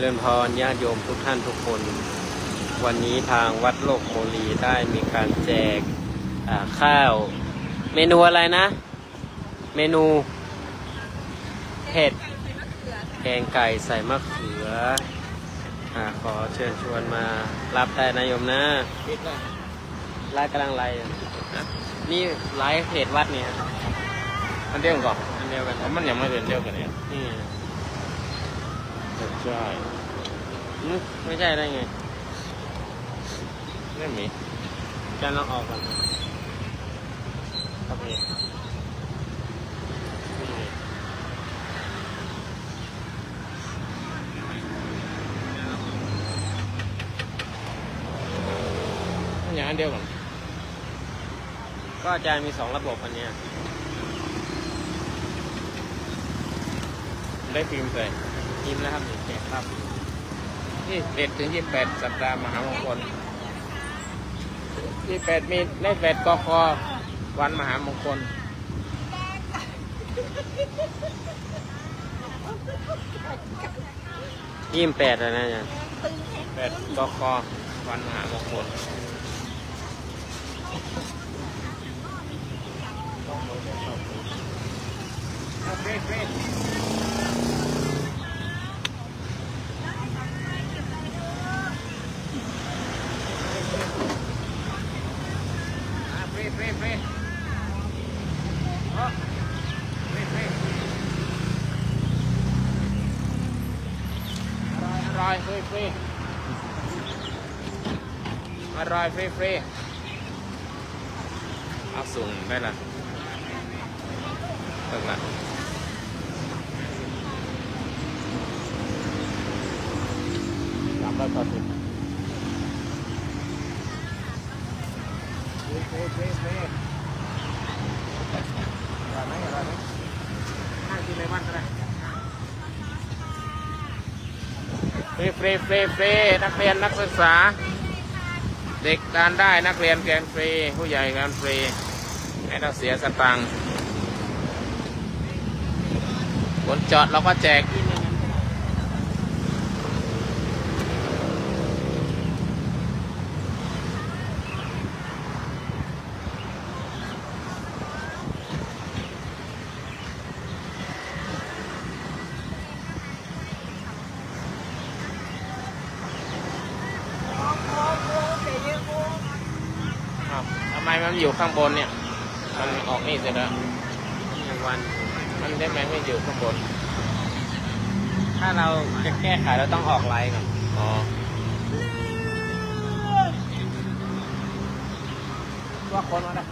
ริญพรญาติโยมทุกท่านทุกคน วันนี้ทางวัดโลกโมลีได้มีการแจกข้าวเมนูอะไรนะ เมนูเผ็ดแกงไก่ใส่มะเขือขอเชิญชวนมารับได้นะโยมนะไลฟ์กำลังไลฟ์นี่ไลฟ์เพจวัดเนี่ยอันเดียวกันก่อน อันเดียวกัน มันยังไม่เป็นเดียวกันเนี่ย นี่ ใช่ ไม่ใช่ได้ไง ไม่มี จะลองออกก่อนครับพี่มันยังอันเดียวกัน ก็อาจารย์มี2 ระบบอันเนี้ย ได้ฟิล์มใส่ ยิ้มแล้วครับแจกครับ ที่1ถึง28สัปดาห์มหามงคล28มีได้8กควันมหามงคล28แล้วนะอาจารย์8กควันมหามงคลเฟรเฟรเฟรเฟรอร่อยเฟรเฟรอร่อยเฟรเฟรเอาส่งได้ละเปิดละ380เฟรเฟรเฟรเฟรอะไรไหมห้ากินในบ้านก็ได้เฟรเฟรเฟรเฟรนักเรียนนักศึกษาเด็กทานได้นักเรียนแกนฟรีผู้ใหญ่แกนฟรีไม่ต้องเสียสตังค์บนจอดเราก็แจกทำไมมันอยู่ข้างบนเนี่ยมันออกนี่เสร็จแล้ววัน มันได้ไหมไม่อยู่ข้างบน ถ้าเราจะแก้ไขเราต้องออกไลน์ก่อน อ๋อว่าคนมาได้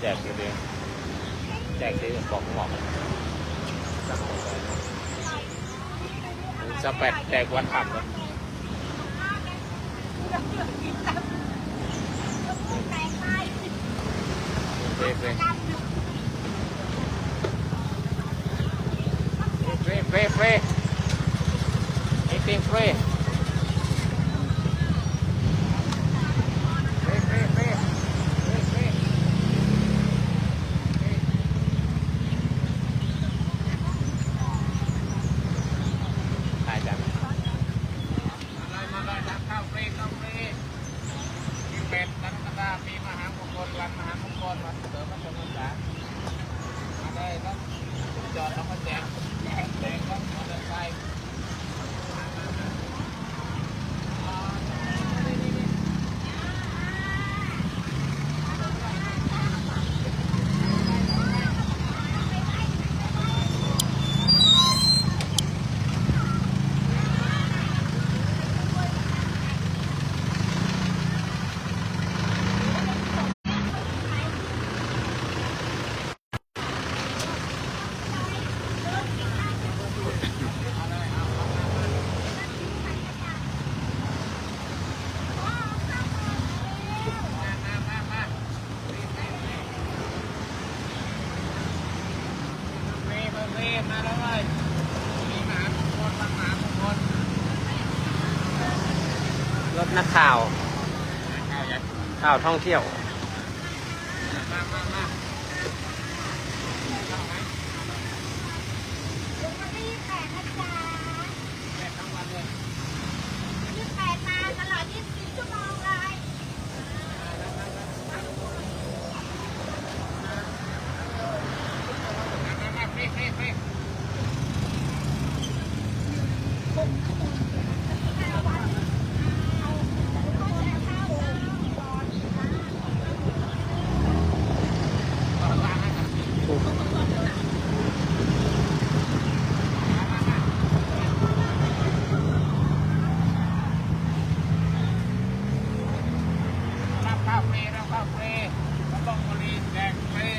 แจกเดียวแจกเดียวบอกหมอกจะแปดแจกวันผักเลยเฟรเฟรเฟรเฟรเฟรไอ้ติงเฟรปีมหามงคลวันมหามงคลวันเสริมพระชนมพรรษามาได้ครับจอดแล้วก็แจกก็มอเตอร์ไซค์มาแล้วเว้ยมีมหามงคลวันมหามงคล รถ นักข่าว ข้าวใหญ่ ข่าวท่องเที่ยว มา ลุงก็รีบแปดนะจ๊ะ แม่ทั้งวันเลย รีบแปดมาตลอด24 ชั่วโมงเลย มาฟรี รับข้าวฟรีรับต้องบริแจกฟรี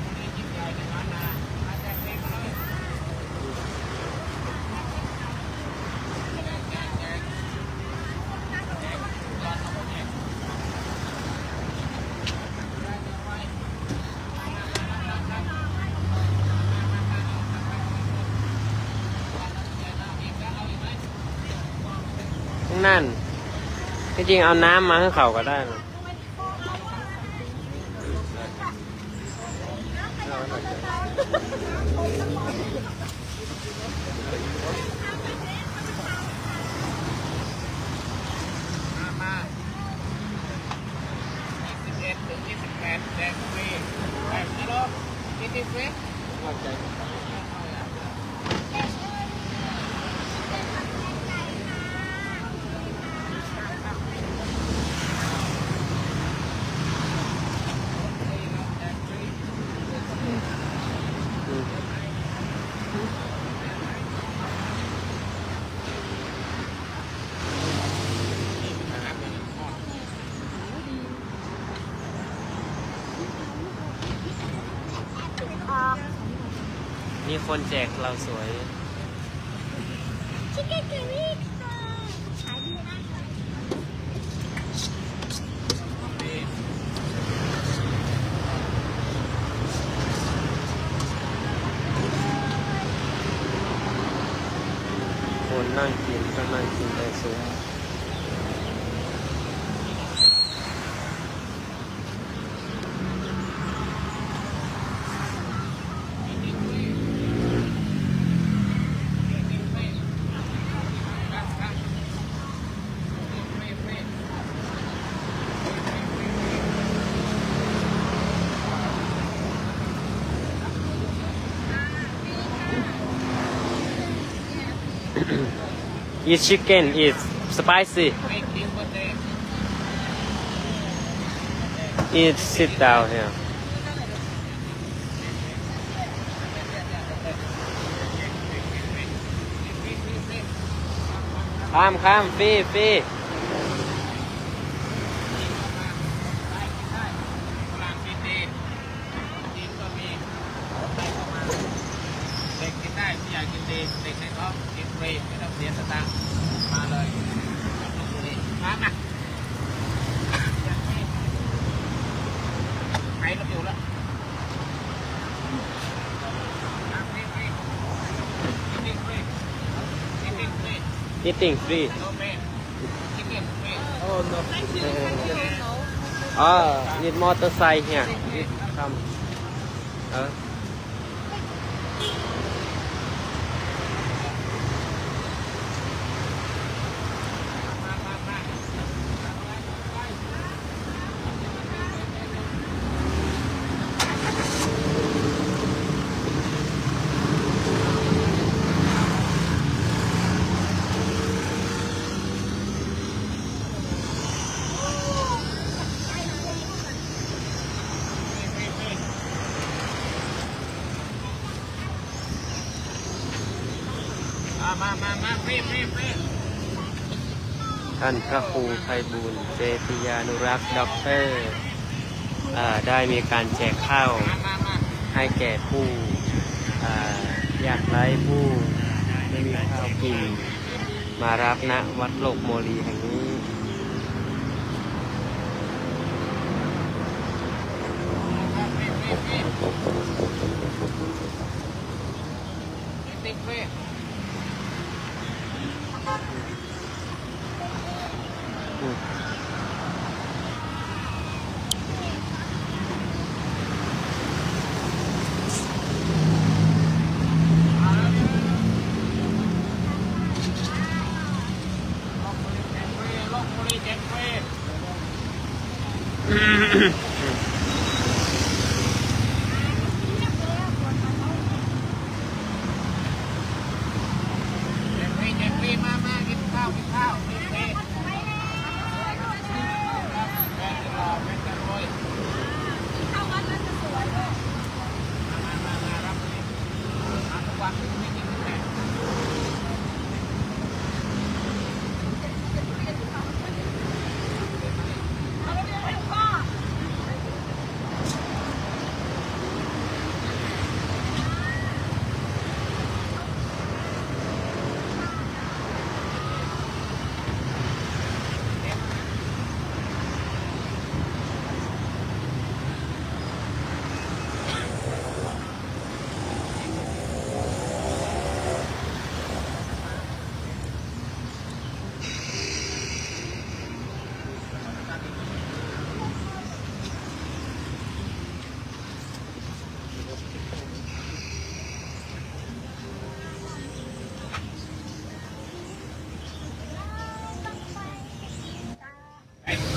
วันนี้ยิ่งใหญ่ในร้านนามาแจกฟรีมาเลยแจกตอนเอาไปแจกนั่นจริงๆเอาน้ำมาให้เขาก็ได้นะ มา21 ถึง 28แจกฟรีแจกนะลูกกินฟรี มีคนแจกเราสวย ชิคเก้นเกอรี่ค่ะขายดีมากเลย คนนั่งกินก็นั่งกินในซุ้ม Each chicken is spicy. Eat sit down here. Come, fee. เด็กกินได้ผู้ใหญ่กินดีเด็กในท้องกินฟรีไม่ต้องเสียสตางค์มาเลยนี่มาไปเราอยู่แล้วฟรีกินฟรี Eating free. โนเมนกินฟรี Oh no. Eat motorcycle here. Come. มาฟรี ท่านพระครูไพบูลย์เจติยานุรักษ์ด็อกเตอร์ได้มีการแจกข้าว มา ให้แก่ผู้ยากไร้ผู้ไม่มีข้าวกิน มารับณวัดโลกโมลีแห่งนี้ ติ๊กฟรี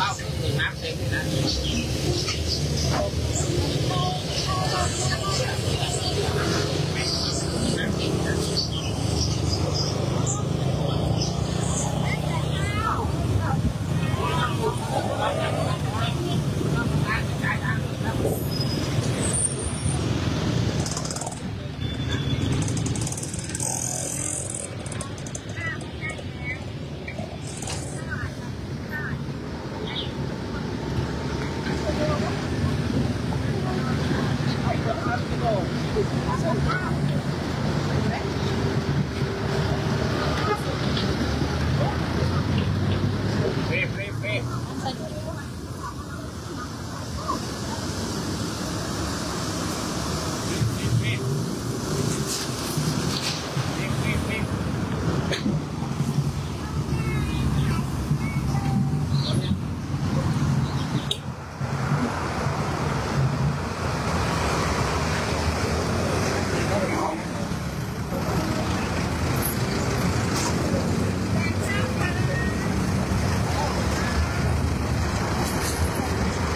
ข้าวหนึ่งน้ำเต็มเลยนะฟรีฟรีฟรี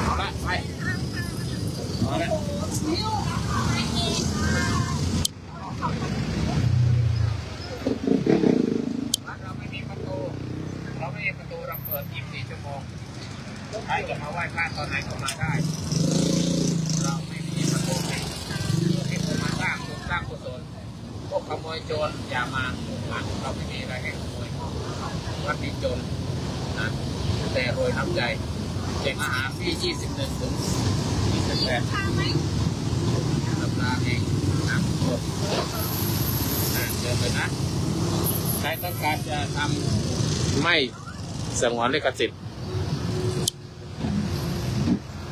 เอาละไปเอาละเราไม่มีประตูเราเปิด 24 ชั่วโมงใครจะมาไหว้พระตอนไหนก็มาได้เราไม่มีประตูให้คนมาสร้างกุศลพวกขโมยโจรอย่ามาเราไม่มีอะไรให้ขโมยวัดนี้จนนะแต่รวยน้ำใจเด็กอาหารที่ 21 ถึง 28สัปดาห์เองนะเดินเลยนะใครต้องการจะทำไม่สงวนลิขสิทธิ์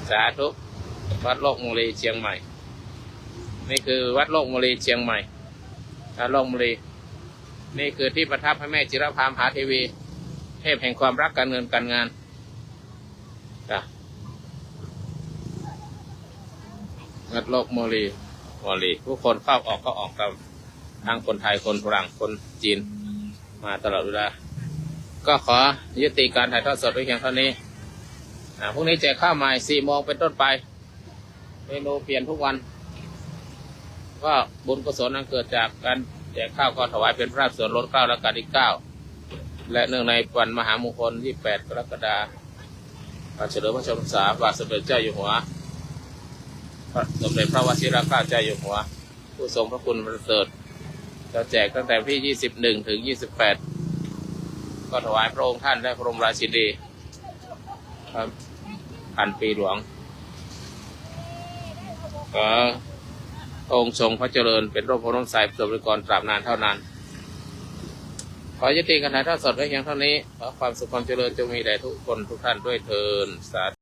สาธุวัดโลกโมลีเชียงใหม่นี่คือวัดโลกโมลีเชียงใหม่วัดโลกโมลีนี่คือที่ประทับพระแม่จิรภามหาเทวีเทพแห่งความรักการเงินการงานวัดโลกโมลีผู้คนเข้าออกก็ออกตามทั้งคนไทยคนฝรั่งคนจีนมาตลอดเวลาก็ขอยุติการถ่ายทอดสดไว้เพียงเท่านี้พรุ่งนี้แจกข้าวใหม่ 4 โมงเป็นต้นไปเมนูเปลี่ยนทุกวันก็บุญกุศลนั้นเกิดจากการแจกข้าวก็ถวายเป็นพระราชส่วนลด9 รัชกาลที่ 9และเนื่องในวันมหามงคล 28 กรกฎาคมเฉลิมพระชนมพรรษาพระบาทสมเด็จเจ้าอยู่หัวพระสมเด็จพระวชิรเกล้าเจ้าอยู่หัวผู้ทรงพระคุณประเสริฐจะแจกตั้งแต่ที่ 21 ถึง 28 ก็ถวายพระองค์ท่านและพระบรมราชินีครับพันปีหลวงก็องค์ทรงพระเจริญเป็นร่มโพร่มไทรประสบนิกรตราบนานเท่านานขอยุติการถ่ายทอดสดไว้เพียงเท่านี้ขอความสุขความเจริญจงมีแด่ทุกคนทุกท่านด้วยเทอญสาธุ